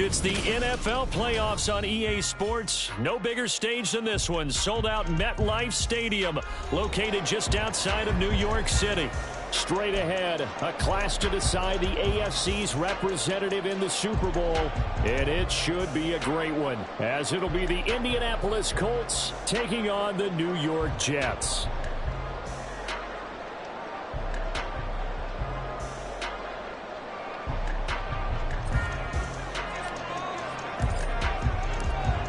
It's the NFL playoffs on EA Sports. No bigger stage than this one. Sold out MetLife Stadium, located just outside of New York City. Straight ahead, a clash to decide the AFC's representative in the Super Bowl. And it should be a great one, as it'll be the Indianapolis Colts taking on the New York Jets.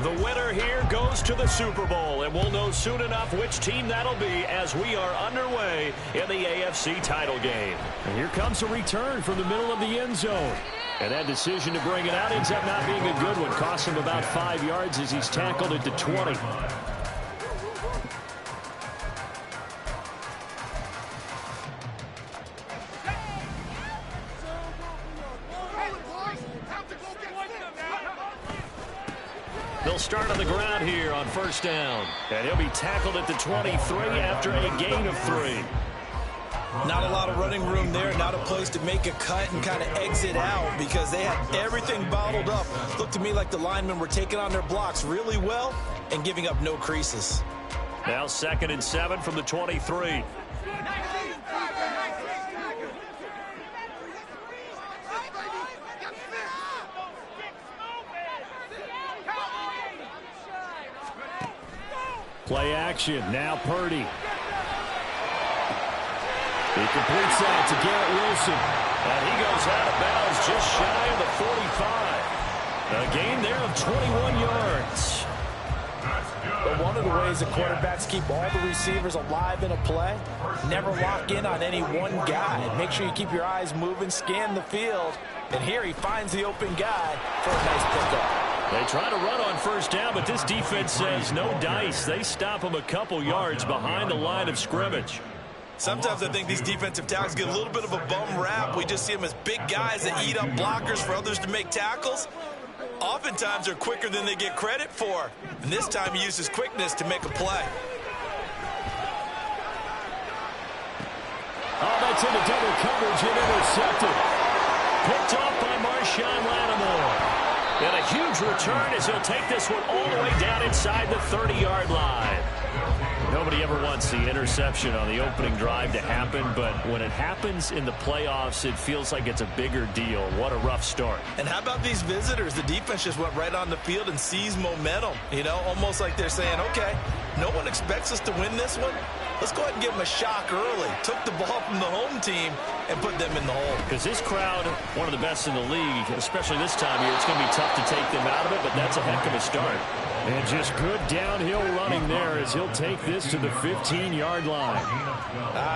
The winner here goes to the Super Bowl, and we'll know soon enough which team that'll be as we are underway in the AFC title game. And here comes a return from the middle of the end zone. And that decision to bring it out ends up not being a good one. Costs him about 5 yards as he's tackled at the 20. They'll start on the ground here on first down. And he'll be tackled at the 23 after a gain of 3. Not a lot of running room there. Not a place to make a cut and kind of exit out because they had everything bottled up. Looked to me like the linemen were taking on their blocks really well and giving up no creases. Now 2nd and 7 from the 23. Play action. Now Purdy. He completes that to Garrett Wilson. And he goes out of bounds just shy of the 45. A gain there of 21 yards. But one of the ways that quarterbacks keep all the receivers alive in a play, never lock in on any one guy. Make sure you keep your eyes moving, scan the field. And here he finds the open guy for a nice pickup. They try to run on first down, but this defense says no dice. They stop him a couple yards behind the line of scrimmage. Sometimes I think these defensive tackles get a little bit of a bum rap. We just see them as big guys that eat up blockers for others to make tackles. Oftentimes they're quicker than they get credit for. And this time he uses quickness to make a play. Oh, that's into double coverage and intercepted. Picked off by Marshawn Lattimore. And a huge return as he'll take this one all the way down inside the 30-yard line. Nobody ever wants the interception on the opening drive to happen, but when it happens in the playoffs, it feels like it's a bigger deal. What a rough start. And how about these visitors? The defense just went right on the field and seized momentum. You know, almost like they're saying, okay, no one expects us to win this one. Let's go ahead and give them a shock early. Took the ball from the home team and put them in the hole. Because this crowd, one of the best in the league, especially this time of year, it's going to be tough to take them out of it, but that's a heck of a start. And just good downhill running there as he'll take this to the 15-yard line.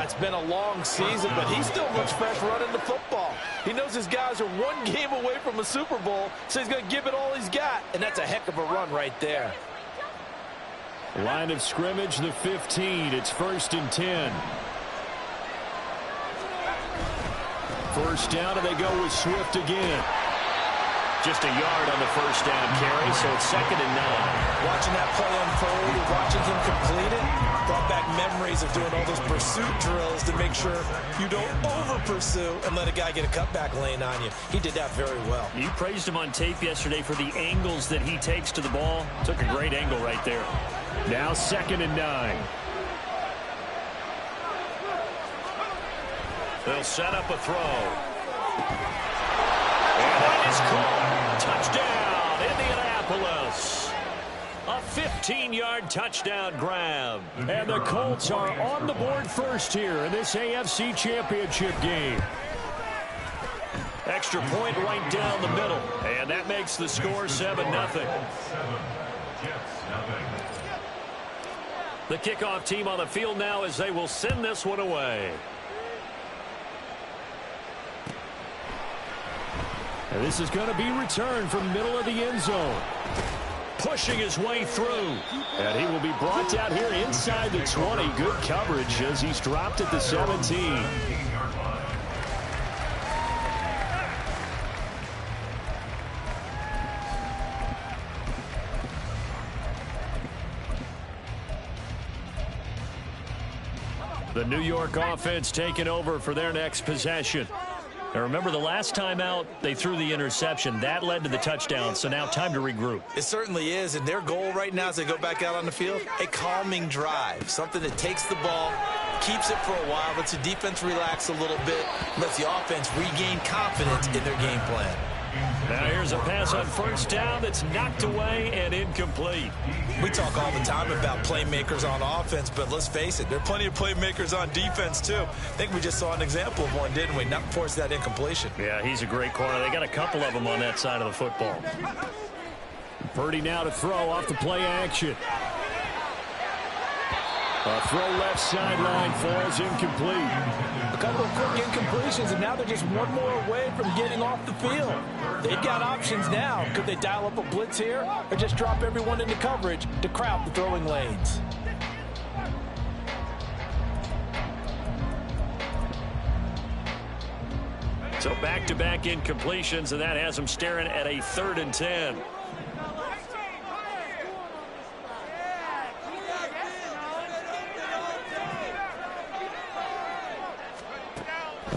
It's been a long season, but he still looks fresh running the football. He knows his guys are one game away from a Super Bowl, so he's going to give it all he's got, and that's a heck of a run right there. Line of scrimmage, the 15. It's 1st and 10. First down, and they go with Swift again. Just a yard on the first down carry, so it's 2nd and 9. Watching that play unfold and watching him complete it brought back memories of doing all those pursuit drills to make sure you don't over-pursue and let a guy get a cutback lane on you. He did that very well. You praised him on tape yesterday for the angles that he takes to the ball. Took a great angle right there. Now 2nd and 9. They'll set up a throw. And that is caught. Touchdown, Indianapolis. A 15-yard touchdown grab. And the Colts are on the board first here in this AFC Championship game. Extra point right down the middle. And that makes the score 7-0. The kickoff team on the field now as they will send this one away. And this is going to be returned from the middle of the end zone. Pushing his way through. And he will be brought out here inside the 20. Good coverage as he's dropped at the 17. The New York offense taking over for their next possession. Now remember, the last time out, they threw the interception. That led to the touchdown, so now time to regroup. It certainly is, and their goal right now as they go back out on the field, a calming drive, something that takes the ball, keeps it for a while, lets the defense relax a little bit, lets the offense regain confidence in their game plan. Now here's a pass on first down that's knocked away and incomplete. We talk all the time about playmakers on offense, but let's face it, there are plenty of playmakers on defense too. I think we just saw an example of one, didn't we? Not force that incompletion. Yeah, he's a great corner. They got a couple of them on that side of the football. Purdy now to throw off the play action. A throw left sideline falls incomplete. A couple of quick incompletions, and now they're just one more away from getting off the field. They've got options now. Could they dial up a blitz here or just drop everyone into coverage to crowd the throwing lanes? So back-to-back incompletions, and that has them staring at a 3rd and 10.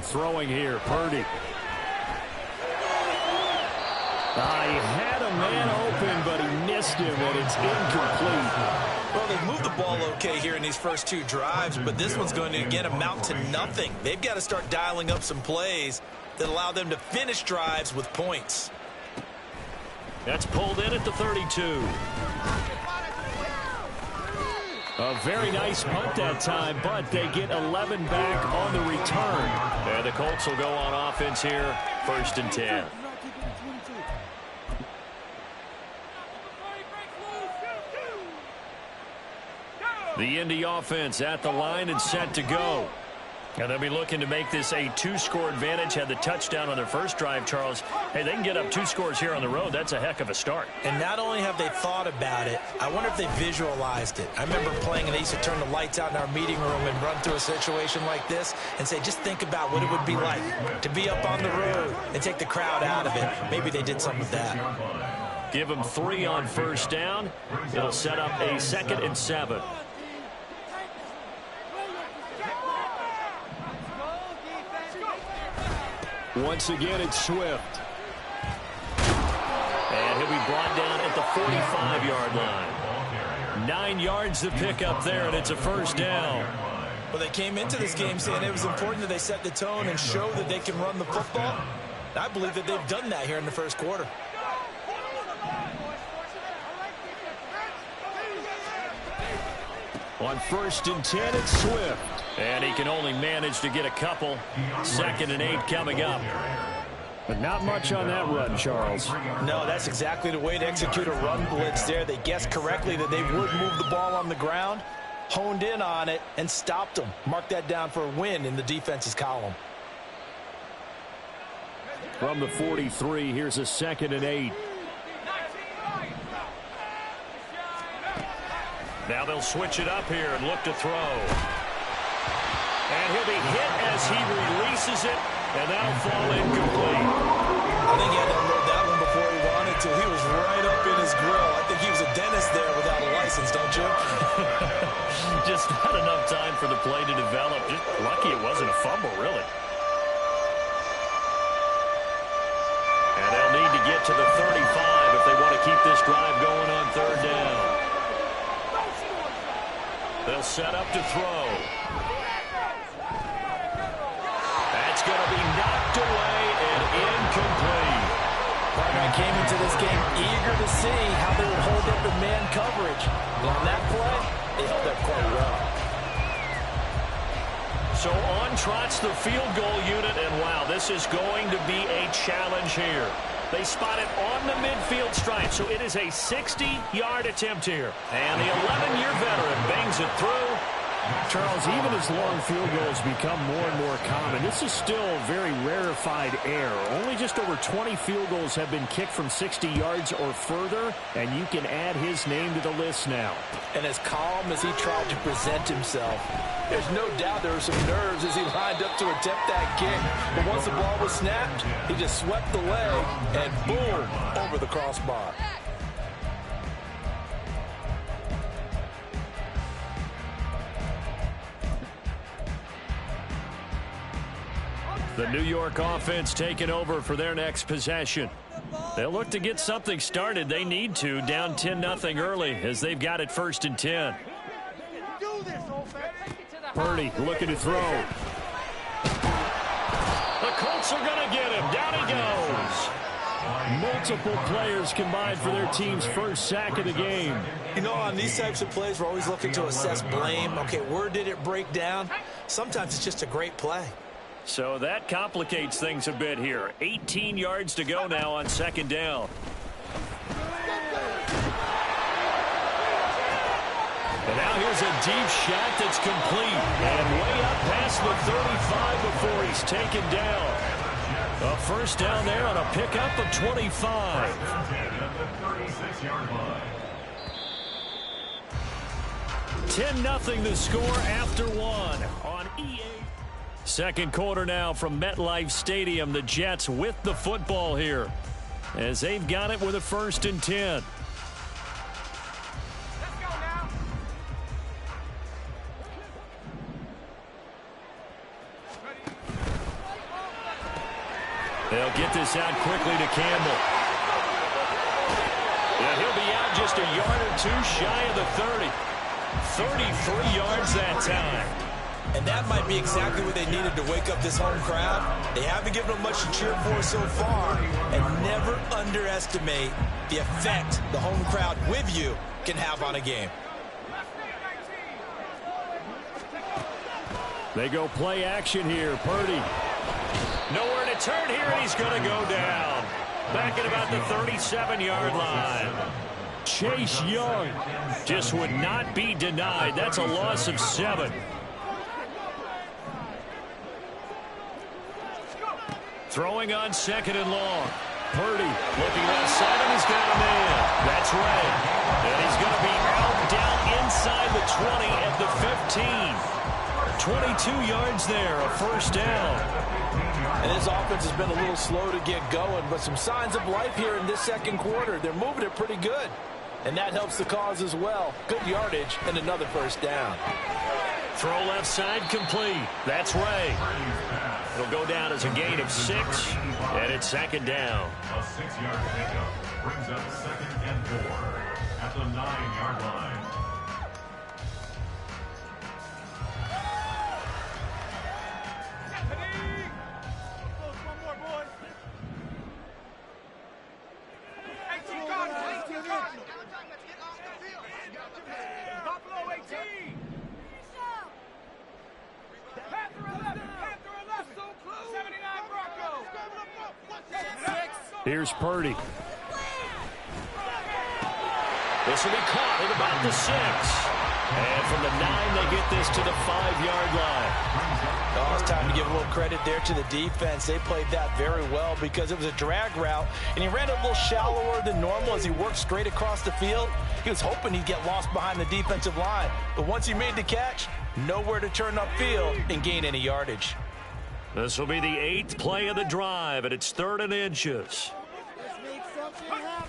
Throwing here, Purdy. He had a man open, but he missed him, and it's incomplete. Well, they've moved the ball okay here in these first 2 drives, but this one's going to, again, amount to nothing. They've got to start dialing up some plays that allow them to finish drives with points. That's pulled in at the 32. A very nice punt that time, but they get 11 back on the return. And the Colts will go on offense here, 1st and 10. The Indy offense at the line and set to go. And they'll be looking to make this a 2-score advantage. Had the touchdown on their first drive, Charles. Hey, they can get up 2 scores here on the road. That's a heck of a start. And not only have they thought about it, I wonder if they visualized it. I remember playing, and they used to turn the lights out in our meeting room and run through a situation like this and say, just think about what it would be like to be up on the road and take the crowd out of it. Maybe they did some of that. Give them 3 on first down. It'll set up a 2nd and 7. Once again, it's Swift. And he'll be brought down at the 45-yard line. 9 yards to pick up there, and it's a 1st down. Well, they came into this game saying it was important that they set the tone and show that they can run the football. I believe that they've done that here in the first quarter. On 1st and 10, it's Swift. And he can only manage to get a couple. 2nd and 8 coming up. But not much on that run, Charles. No, that's exactly the way to execute a run blitz there. They guessed correctly that they would move the ball on the ground, honed in on it, and stopped them. Mark that down for a win in the defense's column. From the 43, here's a 2nd and 8. Now they'll switch it up here and look to throw. And he'll be hit as he releases it, and that'll fall incomplete. I think he had to unload that one before he wanted to. He was right up in his grill. I think he was a dentist there without a license, don't you? Just not enough time for the play to develop. Just lucky it wasn't a fumble, really. And they'll need to get to the 35 if they want to keep this drive going on 3rd down. They'll set up to throw. That's going to be knocked away and incomplete. Partner came into this game eager to see how they would hold up in man coverage. And on that play, they held up quite well. So on trots the field goal unit, and wow, this is going to be a challenge here. They spot it on the midfield stripe, so it is a 60-yard attempt here. And the 11-year veteran bangs it through. Charles, even as long field goals become more and more common, this is still very rarefied air. Only just over 20 field goals have been kicked from 60 yards or further, and you can add his name to the list now. And as calm as he tried to present himself, there's no doubt there were some nerves as he lined up to attempt that kick. But once the ball was snapped, he just swept the leg and boom, over the crossbar. The New York offense taking over for their next possession. They'll look to get something started. They need to, down 10-0 early as they've got it 1st and 10. Purdy looking to throw. The Colts are going to get him. Down he goes. Multiple players combined for their team's first sack of the game. You know, on these types of plays, we're always looking to assess blame. Okay, where did it break down? Sometimes it's just a great play. So that complicates things a bit here. 18 yards to go now on 2nd down. And now here's a deep shot that's complete. And way up past the 35 before he's taken down. A 1st down there on a pickup of 25. 10-0 the score after 1 on EA. 2nd quarter now from MetLife Stadium. The Jets with the football here as they've got it with a 1st and 10. They'll get this out quickly to Campbell. Yeah, he'll be out just a yard or two shy of the 30. 33 yards that time. And that might be exactly what they needed to wake up this home crowd. They haven't given them much to cheer for so far. And never underestimate the effect the home crowd with you can have on a game. They go play action here. Purdy. Nowhere to turn here, and he's going to go down. Back at about the 37-yard line. Chase Young just would not be denied. That's a loss of 7. Throwing on 2nd and long. Purdy looking left side, and he's got a man. That's right. And he's going to be out down inside the 20 at the 15. 22 yards there, a 1st down. And this offense has been a little slow to get going, but some signs of life here in this 2nd quarter. They're moving it pretty good, and that helps the cause as well. Good yardage and another 1st down. Throw left side complete. That's Ray. It'll go down as a gain of 6, and it's 2nd down. A 6-yard pickup brings up 2nd and 4 at the 9-yard line. Here's Purdy. This will be caught at about the 6. And from the 9, they get this to the 5-yard line. Oh, it's time to give a little credit there to the defense. They played that very well because it was a drag route, and he ran a little shallower than normal as he worked straight across the field. He was hoping he'd get lost behind the defensive line. But once he made the catch, nowhere to turn upfield and gain any yardage. This will be the 8th play of the drive, and it's 3rd and inches.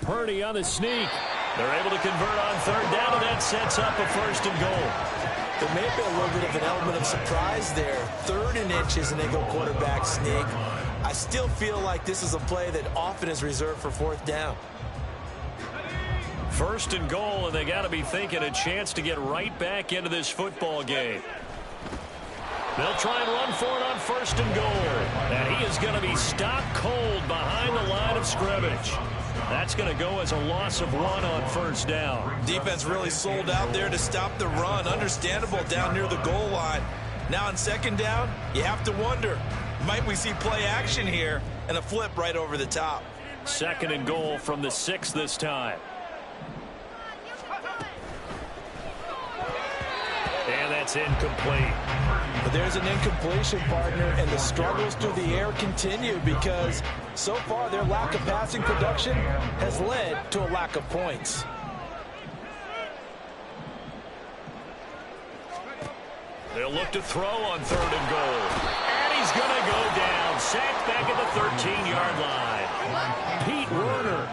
Purdy on the sneak. They're able to convert on 3rd down, and that sets up a 1st and goal. There may have been a little bit of an element of surprise there. 3rd and inches, and they go quarterback sneak. I still feel like this is a play that often is reserved for 4th down. 1st and goal, and they got to be thinking a chance to get right back into this football game. They'll try and run for it on 1st and goal. And he is going to be stopped cold behind the line of scrimmage. That's going to go as a loss of 1 on 1st down. Defense really sold out there to stop the run. Understandable down near the goal line. Now on 2nd down, you have to wonder, might we see play action here and a flip right over the top? 2nd and goal from the 6 this time. And that's incomplete. But there's an incompletion, partner, and the struggles through the air continue because so far their lack of passing production has led to a lack of points. They'll look to throw on 3rd and goal. And he's going to go down. Sacked back at the 13-yard line. Pete Werner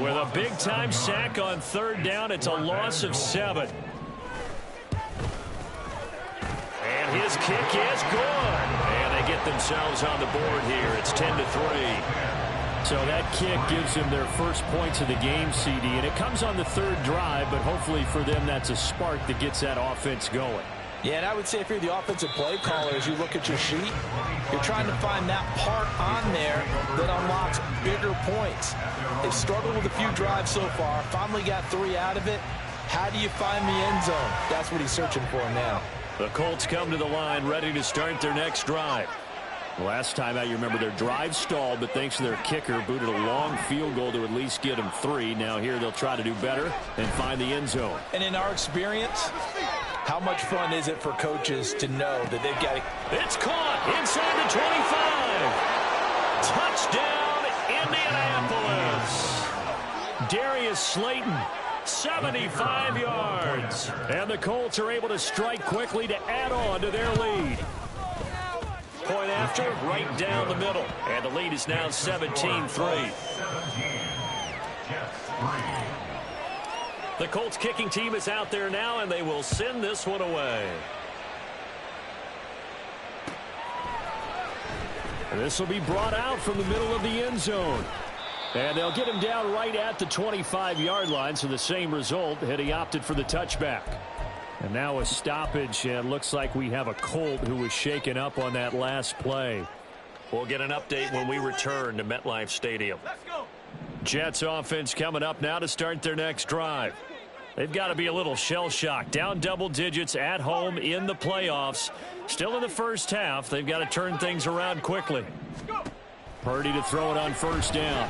with a big-time sack on 3rd down. It's a loss of 7. And his kick is good. And they get themselves on the board here. It's 10-3. So that kick gives them their first points of the game, CD, and it comes on the third drive, but hopefully for them that's a spark that gets that offense going. Yeah, and I would say if you're the offensive play caller, as you look at your sheet, you're trying to find that part on there that unlocks bigger points. They've struggled with a few drives so far, finally got 3 out of it. How do you find the end zone? That's what he's searching for now. The Colts come to the line ready to start their next drive. Last time out, you remember their drive stalled, but thanks to their kicker, booted a long field goal to at least get them 3. Now here they'll try to do better and find the end zone. And in our experience, how much fun is it for coaches to know that they've got to... It's caught inside the 25. Touchdown, Indianapolis. Darius Slayton, 75 yards. And the Colts are able to strike quickly to add on to their lead. Point after, right down the middle. And the lead is now 17-3. The Colts kicking team is out there now, and they will send this one away. And this will be brought out from the middle of the end zone. And they'll get him down right at the 25-yard line, so the same result had he opted for the touchback. And now a stoppage, and looks like we have a Colt who was shaken up on that last play. We'll get an update when we return to MetLife Stadium. Jets offense coming up now to start their next drive. They've got to be a little shell-shocked. Down double digits at home in the playoffs. Still in the first half. They've got to turn things around quickly. Purdy to throw it on first down.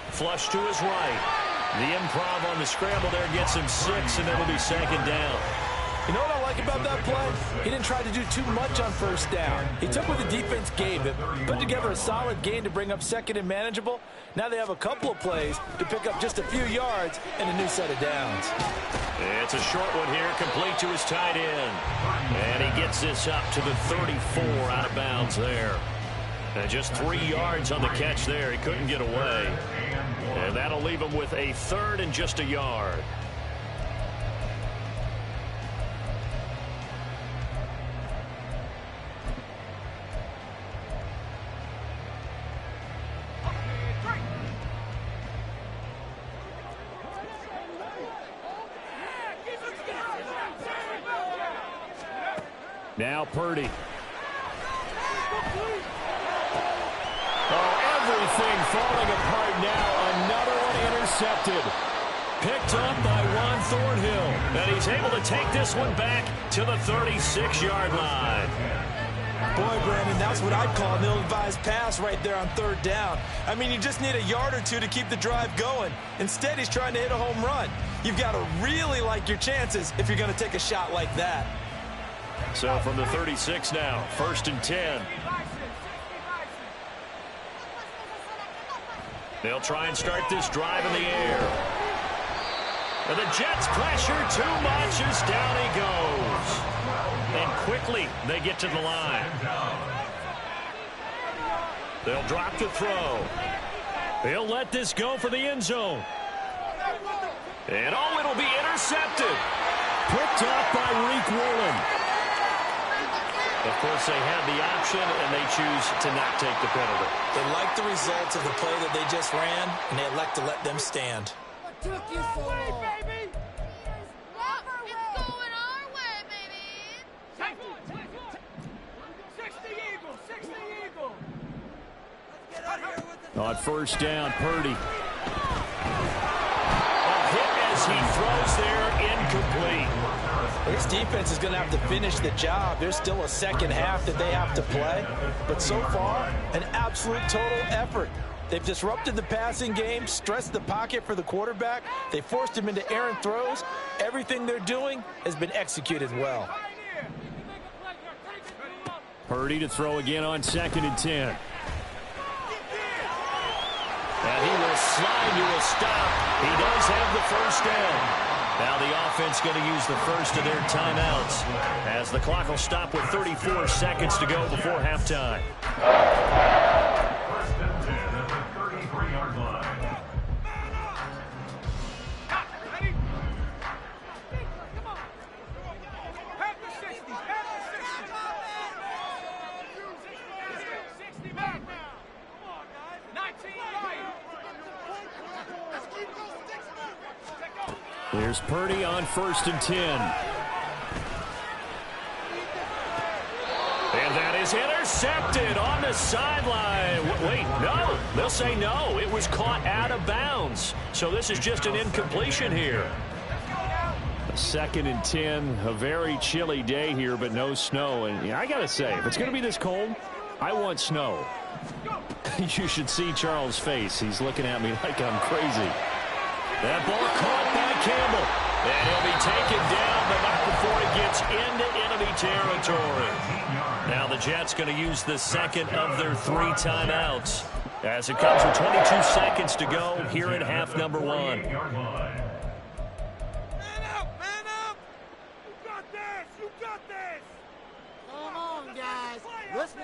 Flush to his right. The improv on the scramble there gets him 6, and it'll be second down. You know what I like about that play? He didn't try to do too much on first down. He took what the defense gave him, put together a solid gain to bring up second and manageable. Now they have a couple of plays to pick up just a few yards and a new set of downs. It's a short one here, complete to his tight end. And he gets this up to the 34 out of bounds there. And just 3 yards on the catch there. He couldn't get away. And that'll leave him with a third and just a yard. Now Purdy. Everything falling apart now. Another one intercepted. Picked up by Juan Thornhill. And he's able to take this one back to the 36-yard line. Boy, Brandon, that's what I'd call an ill-advised pass right there on third down. I mean, you just need a yard or two to keep the drive going. Instead, he's trying to hit a home run. You've got to really like your chances if you're going to take a shot like that. So from the 36 now, 1st and 10. They'll try and start this drive in the air. And the Jets pressure too much as down he goes. And quickly they get to the line. They'll drop the throw. They'll let this go for the end zone. And oh, it'll be intercepted. Picked up by Reek Woolen. Of course, they had the option, and they choose to not take the penalty. They like the results of the play that they just ran, and they elect to let them stand. What took you so long? Baby? It's going our way, baby. 60 Eagles, 60 Eagles. Let's get out here with the... On first down, Purdy. A hit as he throws there, incomplete. This defense is going to have to finish the job. There's still a second half that they have to play. But so far, an absolute total effort. They've disrupted the passing game, stressed the pocket for the quarterback. They forced him into errant throws. Everything they're doing has been executed well. Purdy to throw again on 2nd and 10. And he will slide to a stop. He does have the first down. Now the offense going to use the first of their timeouts as the clock will stop with 34 seconds to go before halftime. 1st and 10 at the 33-yard line. Ready? Come on. Have the 60s. Have the 60s. Here's Purdy on 1st and 10. And that is intercepted on the sideline. Wait, no. They'll say no. It was caught out of bounds. So this is just an incompletion here. 2nd and 10. A very chilly day here, but no snow. And I got to say, if it's going to be this cold, I want snow. You should see Charles' face. He's looking at me like I'm crazy. That ball caught by Campbell. And he'll be taken down, but not before he gets into enemy territory. Now the Jets going to use the second of their 3 timeouts as it comes with 22 seconds to go here in half number 1. Man up, man up! You got this, you got this! Come on, guys. Listen.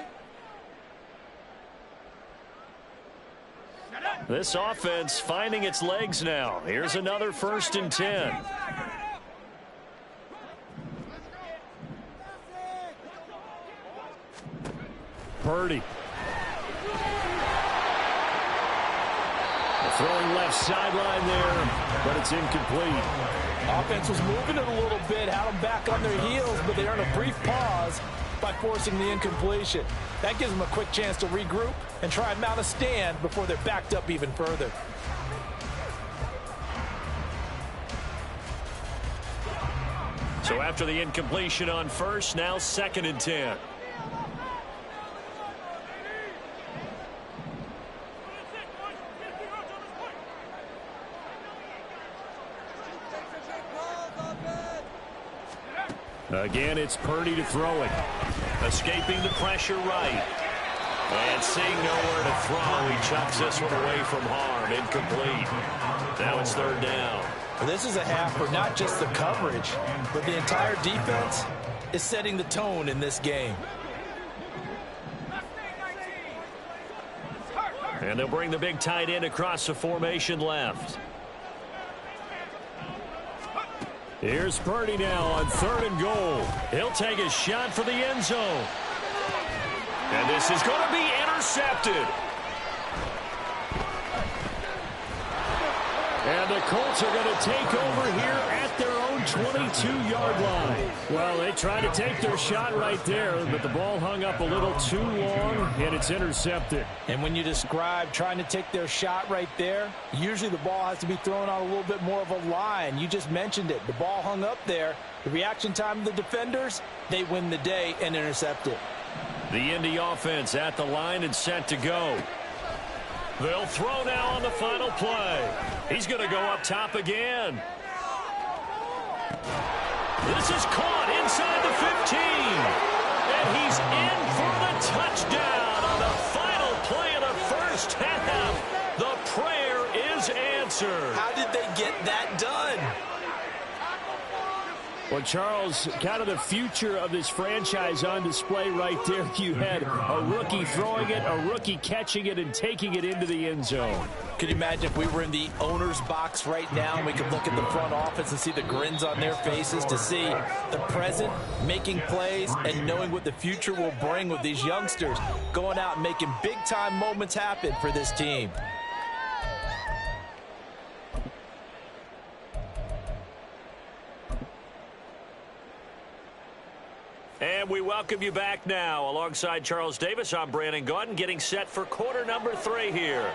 This offense finding its legs now. Here's another 1st and 10. Purdy. Throwing left sideline there, but it's incomplete. Offense was moving it a little bit, had them back on their heels, but they earned a brief pause by forcing the incompletion. That gives them a quick chance to regroup and try and mount a stand before they're backed up even further. So after the incompletion on 1st, now 2nd and 10. Again, it's Purdy to throw it. Escaping the pressure right. And seeing nowhere to throw, he chucks this one away from harm. Incomplete. Now it's 3rd down. Well, this is a half for not just the coverage, but the entire defense is setting the tone in this game. And they'll bring the big tight end across the formation left. Here's Purdy now on 3rd and goal. He'll take a shot for the end zone. And this is going to be intercepted. And the Colts are going to take over here at their own 22-yard line. Well, they tried to take their shot right there, but the ball hung up a little too long, and it's intercepted. And when you describe trying to take their shot right there, usually the ball has to be thrown on a little bit more of a line. You just mentioned it. The ball hung up there. The reaction time of the defenders, they win the day and intercept it. The Indy offense at the line and set to go. They'll throw now on the final play. He's going to go up top again. This is caught inside the 15. And he's in for the touchdown on the final play of the 1st half. The prayer is answered. How did they get that done? Well, Charles, kind of the future of this franchise on display right there. You had a rookie throwing it, a rookie catching it, and taking it into the end zone. Could you imagine if we were in the owner's box right now and we could look at the front office and see the grins on their faces, to see the present making plays and knowing what the future will bring with these youngsters going out and making big-time moments happen for this team. And we welcome you back now. Alongside Charles Davis, I'm Brandon Gaudin, getting set for quarter number 3 here.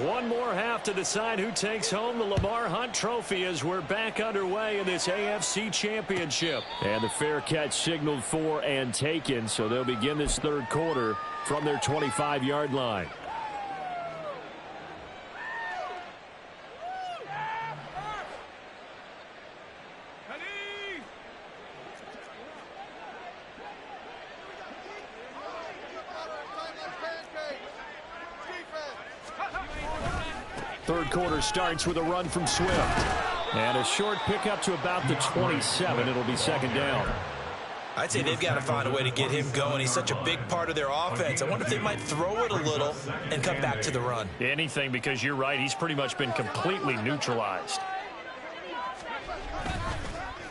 One more half to decide who takes home the Lamar Hunt Trophy as we're back underway in this AFC Championship. And the fair catch signaled for and taken, so they'll begin this 3rd quarter from their 25-yard line. Third quarter starts with a run from Swift. And a short pickup to about the 27. It'll be 2nd down. I'd say they've got to find a way to get him going. He's such a big part of their offense. I wonder if they might throw it a little and come back to the run. Anything, because you're right. He's pretty much been completely neutralized.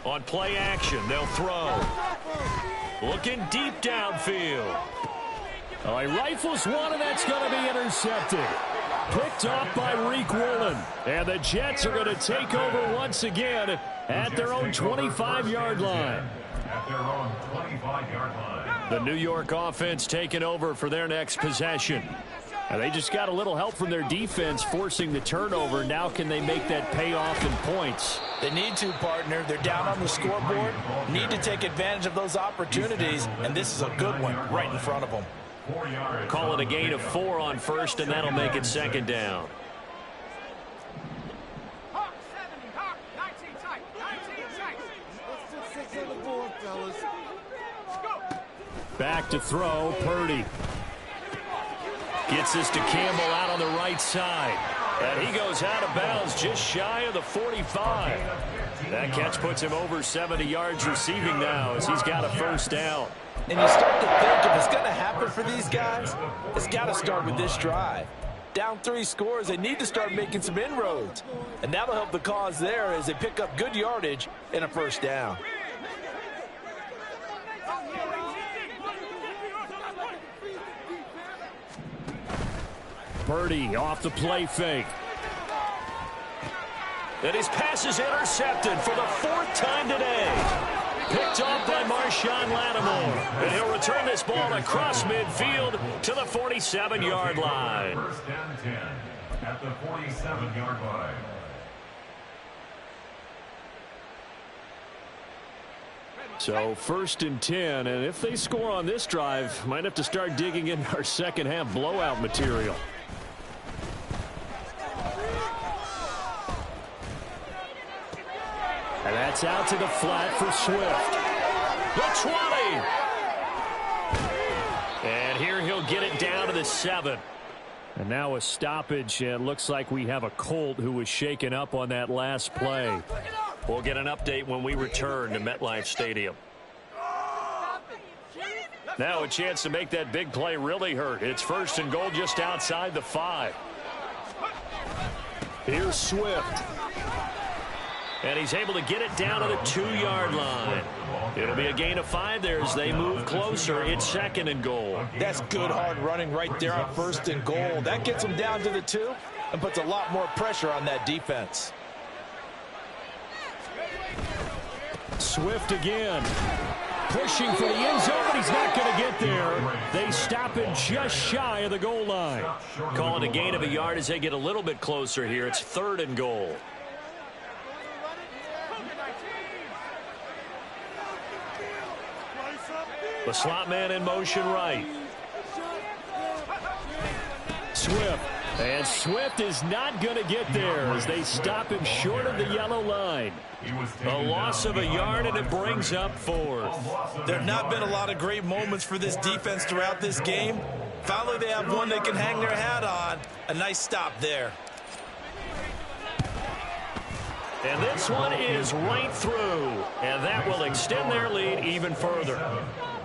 On play action, they'll throw. Looking deep downfield. Oh, he rifles one, and that's going to be intercepted. Picked off by Reek Woolen. And the Jets are going to take over once again at their own 25-yard line. At their own 25-yard line. The New York offense taking over for their next possession. And they just got a little help from their defense forcing the turnover. Now can they make that pay off in points? They need to, partner. They're down on the scoreboard. Need to take advantage of those opportunities, and this is a good one right in front of them. Call it a gain of 4 on first, and that'll make it second down. Back to throw, Purdy. Gets this to Campbell out on the right side. And he goes out of bounds just shy of the 45. That catch puts him over 70 yards receiving now as he's got a first down. And you start to think if it's going to happen for these guys, it's got to start with this drive. Down 3 scores, they need to start making some inroads. And that'll help the cause there as they pick up good yardage and a first down. Purdy off the play fake. And his pass is intercepted for the 4th time today. Picked off by Marshawn Lattimore. And he'll return this ball across midfield to the 47-yard line. First and 10 at the 47-yard line. So 1st and 10, and if they score on this drive, might have to start digging in our second half blowout material. And that's out to the flat for Swift. The 20. And here he'll get it down to the 7. And now a stoppage. It looks like we have a Colt who was shaken up on that last play. We'll get an update when we return to MetLife Stadium. Now a chance to make that big play really hurt. It's 1st and goal just outside the 5. Here's Swift. And he's able to get it down to the 2-yard line. It'll be a gain of 5 there as they move closer. It's 2nd and goal. That's good hard running right there on 1st and goal. That gets them down to the 2 and puts a lot more pressure on that defense. Swift again. Pushing for the end zone, but he's not going to get there. They stop him just shy of the goal line. Calling a gain of a yard as they get a little bit closer here. It's 3rd and goal. The slot man in motion right. Swift. And Swift is not going to get there as they stop him short of the yellow line. A loss of a yard, and it brings up 4th. There have not been a lot of great moments for this defense throughout this game. Finally, they have one they can hang their hat on. A nice stop there. And this one is right through. And that will extend their lead even further.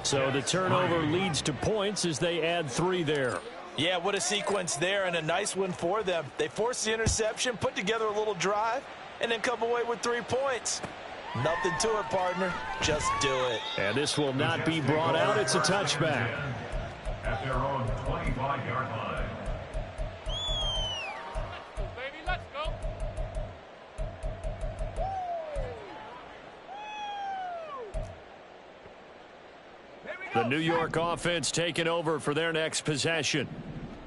So the turnover leads to points as they add 3 there. Yeah, what a sequence there, and a nice one for them. They forced the interception, put together a little drive, and then come away with 3 points. Nothing to it, partner. Just do it. And this will not be brought out. It's a touchback. At their own 25-yard line. Baby, let's go. The New York offense taking over for their next possession.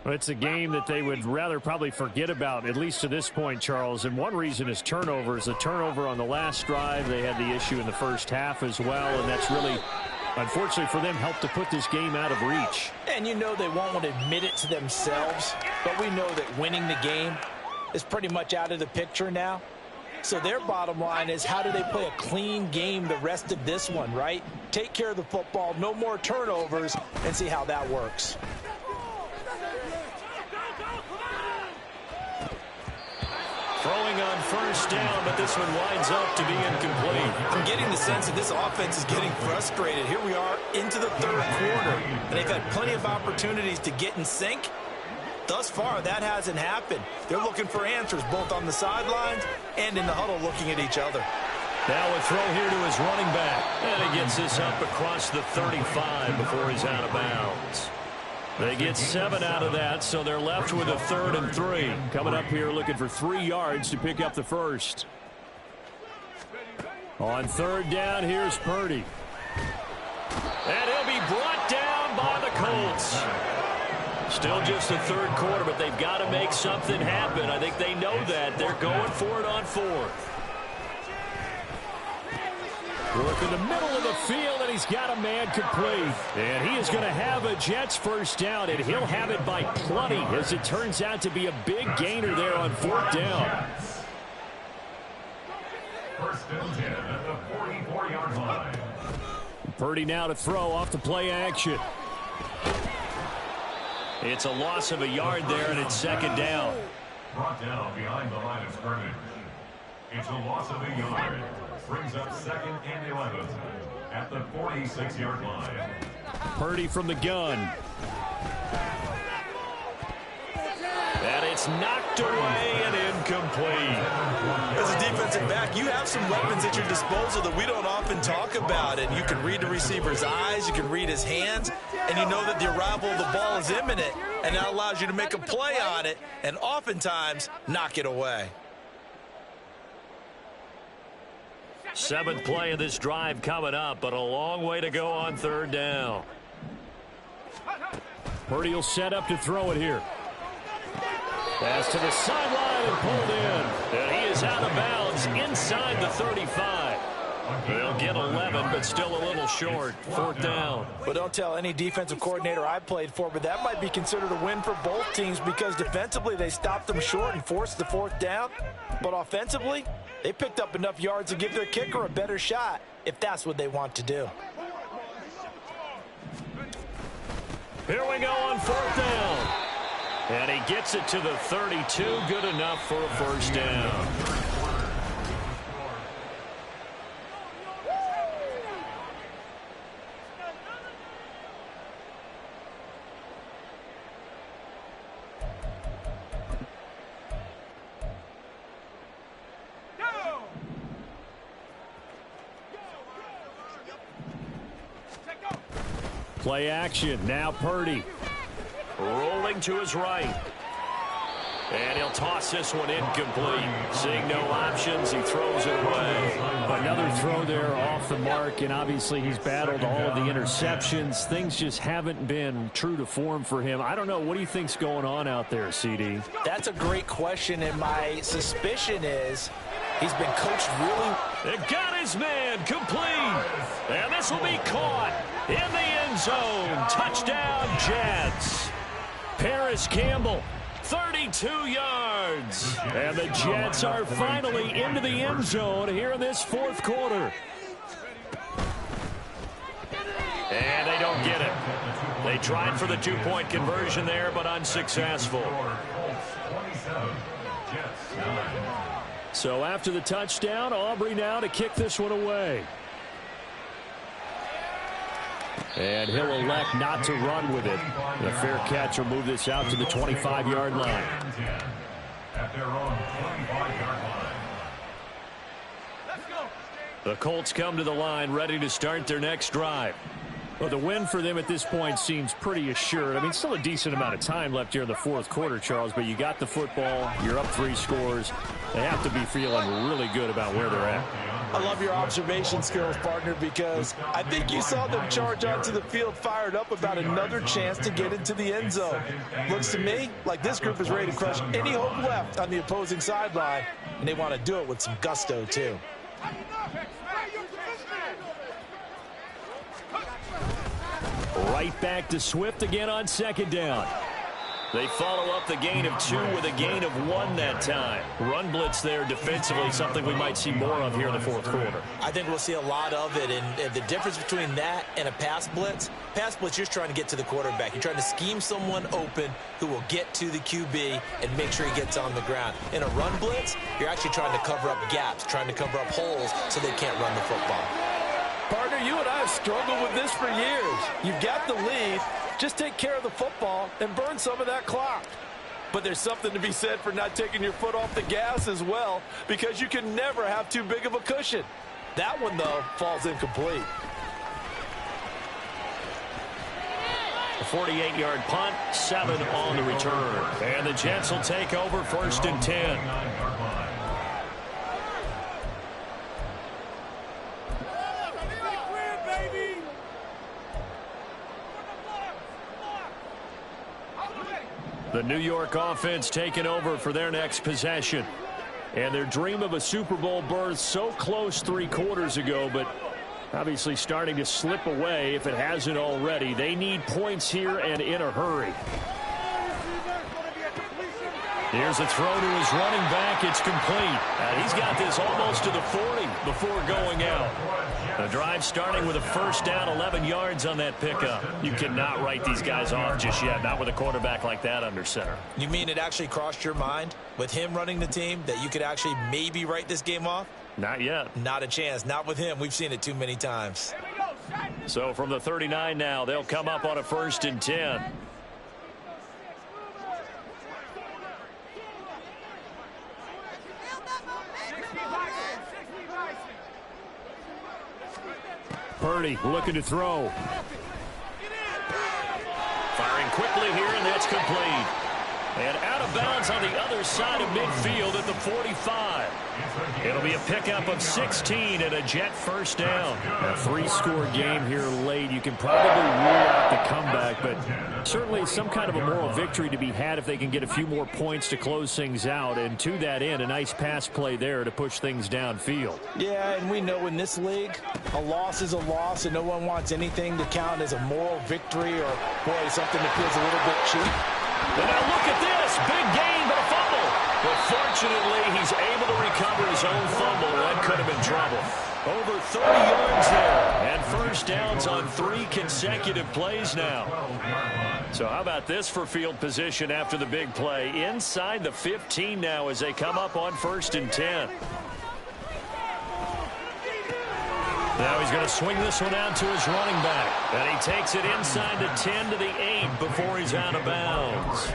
It's a game that they would rather probably forget about, at least to this point, Charles. And one reason is turnovers. The turnover on the last drive, they had the issue in the first half as well, and that's really, unfortunately for them, helped to put this game out of reach. And you know they won't want to admit it to themselves, but we know that winning the game is pretty much out of the picture now. So their bottom line is, how do they play a clean game the rest of this one, right? Take care of the football, no more turnovers, and see how that works. Throwing on first down, but this one winds up to be incomplete. I'm getting the sense that this offense is getting frustrated. Here we are into the 3rd quarter, and they've had plenty of opportunities to get in sync. Thus far, that hasn't happened. They're looking for answers both on the sidelines and in the huddle looking at each other. Now a throw here to his running back. And he gets this up across the 35 before he's out of bounds. They get 7 out of that, so they're left with a 3rd and 3. Coming up here looking for 3 yards to pick up the first. On 3rd down, here's Purdy. And he'll be brought down by the Colts. Still just the 3rd quarter, but they've got to make something happen. I think they know that. They're going for it on 4th. Work in the middle of the field, and he's got a man complete. And he is going to have a Jets first down, and he'll have it by plenty, as it turns out to be a big gainer there on 4th down. 1st and 10 at the 44-yard line. Purdy now to throw off the play action. It's a loss of a yard there, and it's 2nd down. Brought down behind the line of scrimmage. It's a loss of a yard. Brings up 2nd and 11 at the 46-yard line. Purdy from the gun. And it's knocked away and incomplete. As a defensive back, you have some weapons at your disposal that we don't often talk about. And you can read the receiver's eyes, you can read his hands, and you know that the arrival of the ball is imminent. And that allows you to make a play on it and oftentimes knock it away. 7th play of this drive coming up, but a long way to go on 3rd down. Purdy will set up to throw it here. Pass to the sideline and pulled in. And he is out of bounds inside the 35. They'll get 11, but still a little short. 4th down. But don't tell any defensive coordinator I played for, but that might be considered a win for both teams because defensively they stopped them short and forced the 4th down. But offensively, they picked up enough yards to give their kicker a better shot if that's what they want to do. Here we go on 4th down. And he gets it to the 32. Good enough for a first down. Play action. Now Purdy. Rolling to his right. And he'll toss this one incomplete. Seeing no options, he throws it away. Another throw there off the mark, and obviously he's battled all of the interceptions. Things just haven't been true to form for him. I don't know. What do you think's going on out there, CD? That's a great question, and my suspicion is he's been coached really. It got his man complete. And this will be caught in the end zone. Touchdown, Jets. Paris Campbell, 32 yards. And the Jets are finally into the end zone here in this 4th quarter. And they don't get it. They tried for the 2-point conversion there, but unsuccessful. So after the touchdown, Aubrey now to kick this one away. And he'll elect not to run with it. The fair catch will move this out to the 25-yard line. At their own 25-yard line. The Colts come to the line ready to start their next drive. Well, the win for them at this point seems pretty assured. I mean, still a decent amount of time left here in the 4th quarter, Charles, but you got the football, you're up 3 scores. They have to be feeling really good about where they're at. I love your observation skills, partner, because I think you saw them charge onto the field fired up about another chance to get into the end zone. Looks to me like this group is ready to crush any hope left on the opposing sideline, and they want to do it with some gusto, too. Right back to Swift again on 2nd down. They follow up the gain of 2 with a gain of 1 that time. Run blitz there defensively, something we might see more of here in the 4th quarter. I think we'll see a lot of it, and the difference between that and a pass blitz, you're just trying to get to the quarterback. You're trying to scheme someone open who will get to the QB and make sure he gets on the ground. In a run blitz, you're actually trying to cover up gaps, trying to cover up holes so they can't run the football. Partner, you and I have struggled with this for years. You've got the lead. Just take care of the football and burn some of that clock. But there's something to be said for not taking your foot off the gas as well, because you can never have too big of a cushion. That one, though, falls incomplete. A 48-yard punt, 7 on the return. And the Jets will take over 1st and 10. The New York offense taking over for their next possession. And their dream of a Super Bowl berth so close 3 quarters ago, but obviously starting to slip away if it hasn't already. They need points here and in a hurry. Here's a throw to his running back. It's complete. He's got this almost to the 40 before going out. The drive starting with a 1st down, 11 yards on that pickup. You cannot write these guys off just yet, not with a quarterback like that under center. You mean it actually crossed your mind with him running the team that you could actually maybe write this game off? Not yet. Not a chance. Not with him. We've seen it too many times. So from the 39 now, they'll come up on a 1st and 10. Purdy looking to throw. Firing quickly here, and that's complete. And out of bounds on the other side of midfield at the 45. It'll be a pickup of 16 and a Jet 1st down. A 3-score game here late. You can probably rule out the comeback, but certainly some kind of a moral victory to be had if they can get a few more points to close things out. And to that end, a nice pass play there to push things downfield. Yeah, and we know in this league, a loss is a loss, and no one wants anything to count as a moral victory or, boy, something that feels a little bit cheap. And now look at this. Big gain, but a fumble. But fortunately, he's able to recover his own fumble. That could have been trouble. Over 30 yards there. And 1st downs on 3 consecutive plays now. So how about this for field position after the big play? Inside the 15 now as they come up on 1st and 10. Now he's going to swing this one out to his running back. And he takes it inside the 10 to the 8 before he's out of bounds.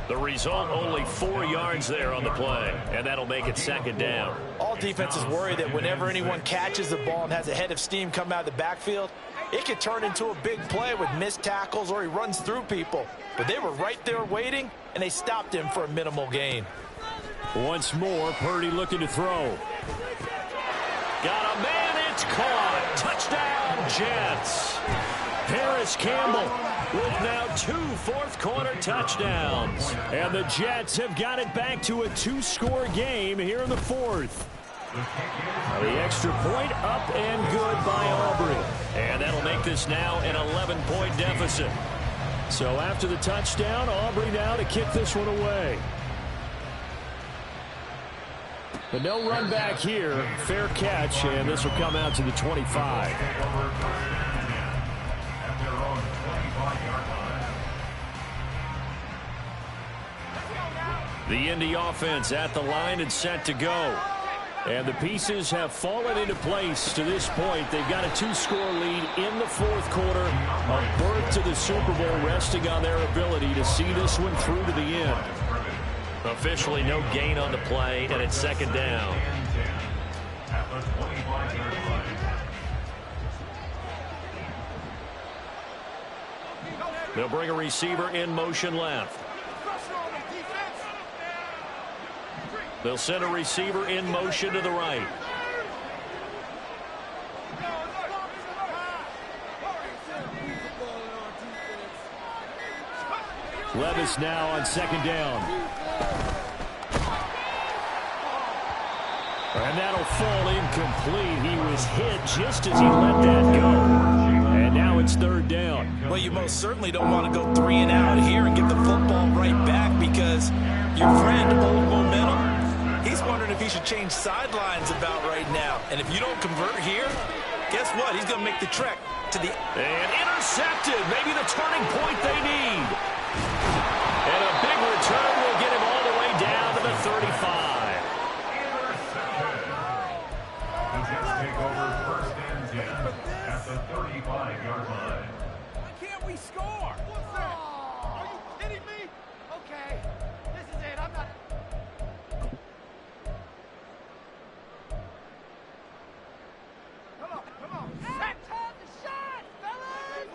The result, only 4 yards there on the play. And that'll make it 2nd down. All defenses worry that whenever anyone catches the ball and has a head of steam come out of the backfield, it could turn into a big play with missed tackles or he runs through people. But they were right there waiting, and they stopped him for a minimal gain. Once more, Purdy looking to throw. Got a man. It's caught. Touchdown, Jets. Paris Campbell with now 2 fourth-quarter touchdowns. And the Jets have got it back to a 2-score game here in the 4th. The extra point up and good by Aubrey. And that'll make this now an 11-point deficit. So after the touchdown, Aubrey now to kick this one away. But no run back here. Fair catch, and this will come out to the 25. The Indy offense at the line and set to go. And the pieces have fallen into place to this point. They've got a 2-score lead in the 4th quarter. A berth to the Super Bowl resting on their ability to see this one through to the end. Officially no gain on the play, and it's 2nd down. They'll bring a receiver in motion left. They'll send a receiver in motion to the right. Levis now on 2nd down. And that'll fall incomplete. He was hit just as he let that go. And now it's 3rd down. Well, you most certainly don't want to go 3 and out here and get the football right back because your friend, Old Momentum, he's wondering if he should change sidelines about right now. And if you don't convert here, guess what? He's going to make the trek to the... And intercepted. Maybe the turning point they need. And a big return will get him all the way down to the 35. The Jets take over 1st and 10 at the 35-yard line. Why can't we score? What's that? Are you kidding me? Okay, this is it. I'm not... Come on. Set. Time to shine, fellas!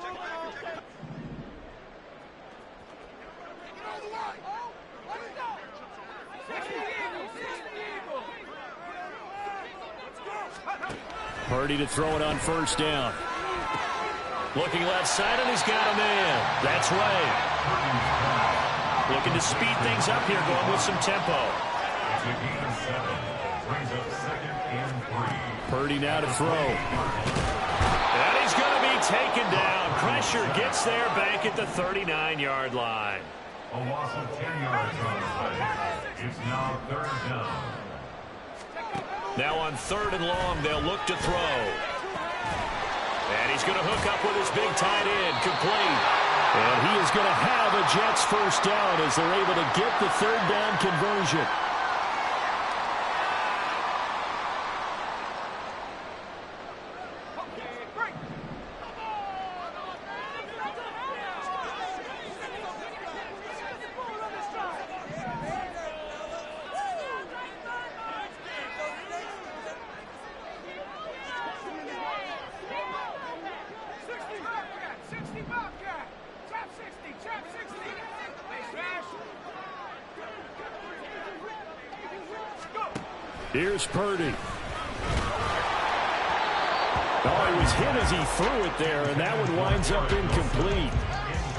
Purdy to throw it on first down. Looking left side, and he's got a man. That's right. Looking to speed things up here, going with some tempo. Purdy now to throw. And he's going to be taken down. Pressure gets there back at the 39-yard line. A loss of 10 yards on the play. It's now third down. Now on third and long, they'll look to throw. And he's going to hook up with his big tight end, complete. And he is going to have a Jets first down as they're able to get the third down conversion. Here's Purdy. Oh, he was hit as he threw it there, and that one winds up incomplete.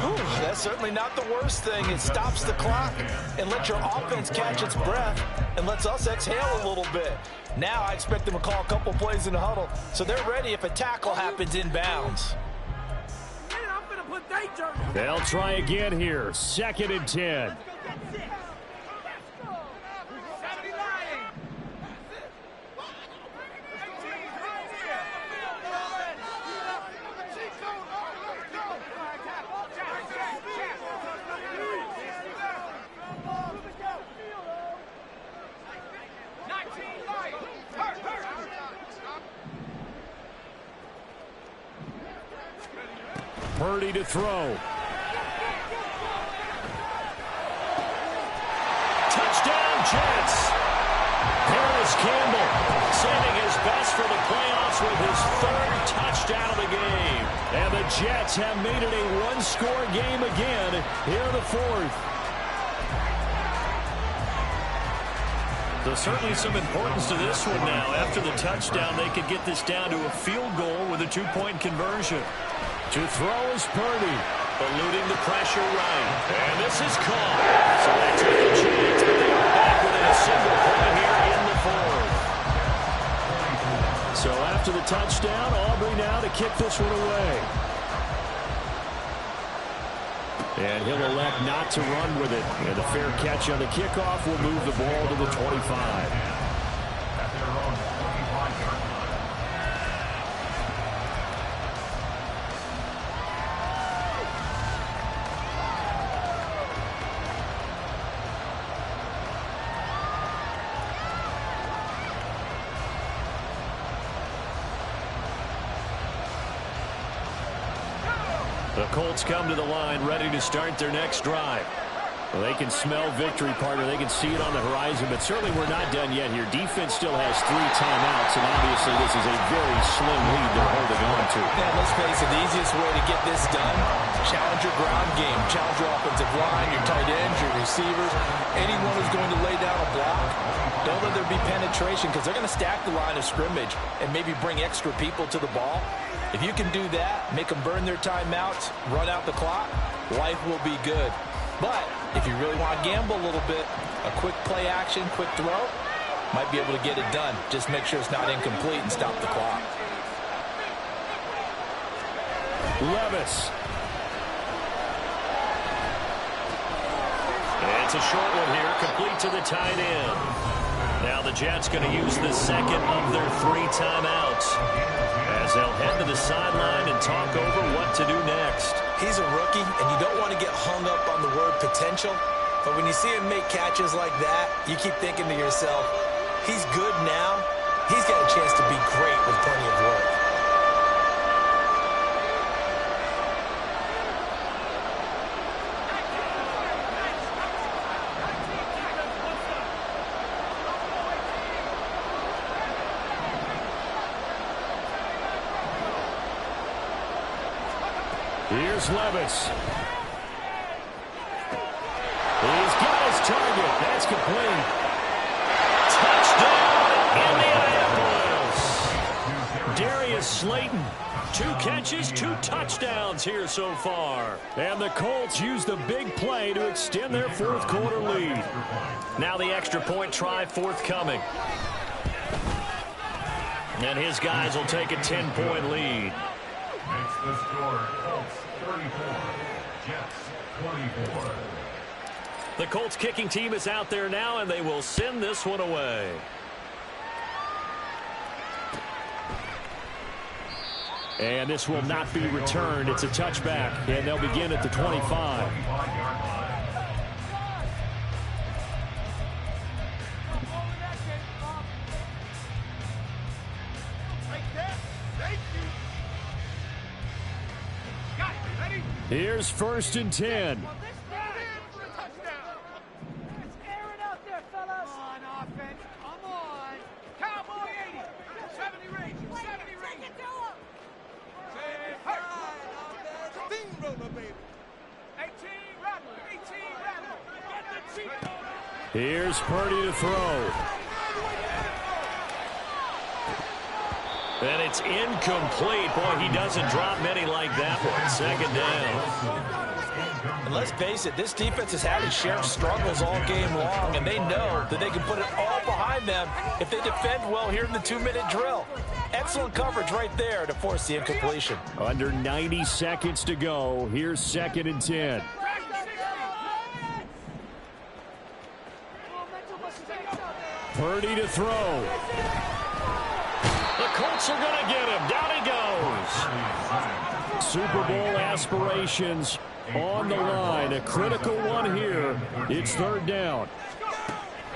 Ooh, that's certainly not the worst thing. It stops the clock and lets your offense catch its breath and lets us exhale a little bit. Now I expect them to call a couple plays in the huddle, so they're ready if a tackle happens inbounds. They'll try again here. 2nd and 10. Purdy to throw. Touchdown, Jets. Paris Campbell saving his best for the playoffs with his 3rd touchdown of the game. And the Jets have made it a one-score game again here in the 4th. So certainly some importance to this one now. After the touchdown, they could get this down to a field goal with a 2-point conversion. To throw is Purdy. Eluding the pressure right. And this is caught. So they took a chance, but they are back within a single point here in the 4th. So after the touchdown, Aubrey now to kick this one away. And he'll elect not to run with it. And a fair catch on the kickoff will move the ball to the 25. The Colts come to the line ready to start their next drive. Well, they can smell victory, partner. They can see it on the horizon, but certainly we're not done yet here. Defense still has 3 timeouts, and obviously this is a very slim lead they're holding on to. Yeah, let's face it, the easiest way to get this done, challenge your ground game, challenge your offensive line, your tight ends, your receivers, anyone who's going to lay down a block. Don't let there be penetration because they're going to stack the line of scrimmage and maybe bring extra people to the ball. If you can do that, make them burn their timeouts, run out the clock, life will be good. But if you really want to gamble a little bit, a quick play action, quick throw, might be able to get it done. Just make sure it's not incomplete and stop the clock. Levis. And it's a short one here, complete to the tight end. Now the Jets going to use the second of their 3 timeouts as they'll head to the sideline and talk over what to do next. He's a rookie, and you don't want to get hung up on the word potential. But when you see him make catches like that, you keep thinking to yourself, he's good now. He's got a chance to be great with plenty of work. Here's Levis. He's got his target. That's complete. Touchdown, Indianapolis. Darius Slayton. 2 catches, 2 touchdowns here so far. And the Colts use the big play to extend their fourth quarter lead. Now the extra point try forthcoming. And his guys will take a 10-point lead. Makes the score Colts 34, Jets 24. The Colts kicking team is out there now, and they will send this one away. And this will not be returned. It's a touchback, and they'll begin at the 25. Here's 1st and 10. Here's Purdy to throw. And it's incomplete. Boy, he doesn't drop many like that one. 2nd down. And let's face it, this defense has had its share of struggles all game long, and they know that they can put it all behind them if they defend well here in the 2-minute drill. Excellent coverage right there to force the incompletion. Under 90 seconds to go. Here's 2nd and 10. Purdy to throw. The Colts are going to get him. Down he goes. Super Bowl aspirations on the line. A critical one here. It's 3rd down.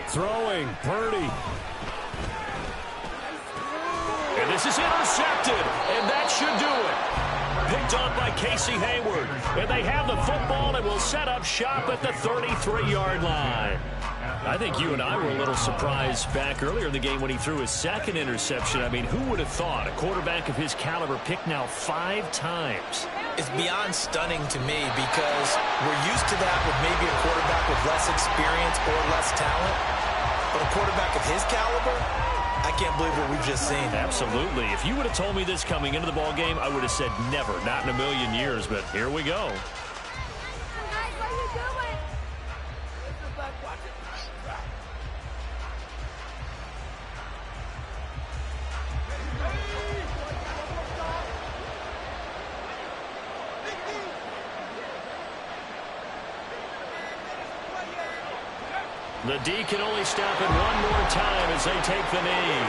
Throwing. Purdy. And this is intercepted. And that should do it. Picked off by Casey Hayward. And they have the football and will set up shop at the 33-yard line. I think you and I were a little surprised back earlier in the game when he threw his 2nd interception. I mean, who would have thought a quarterback of his caliber picked now 5 times? It's beyond stunning to me because we're used to that with maybe a quarterback with less experience or less talent. But a quarterback of his caliber, I can't believe what we've just seen. Absolutely. If you would have told me this coming into the ball game, I would have said never, not in a million years. But here we go. The D can only stop it one more time as they take the knee.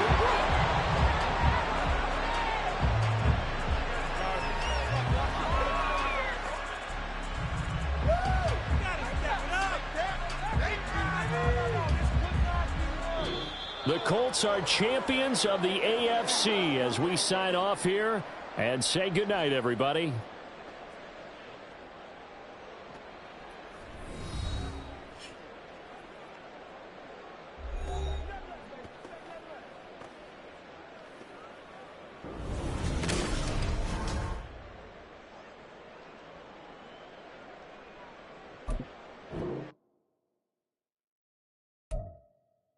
The Colts are champions of the AFC as we sign off here and say goodnight, everybody.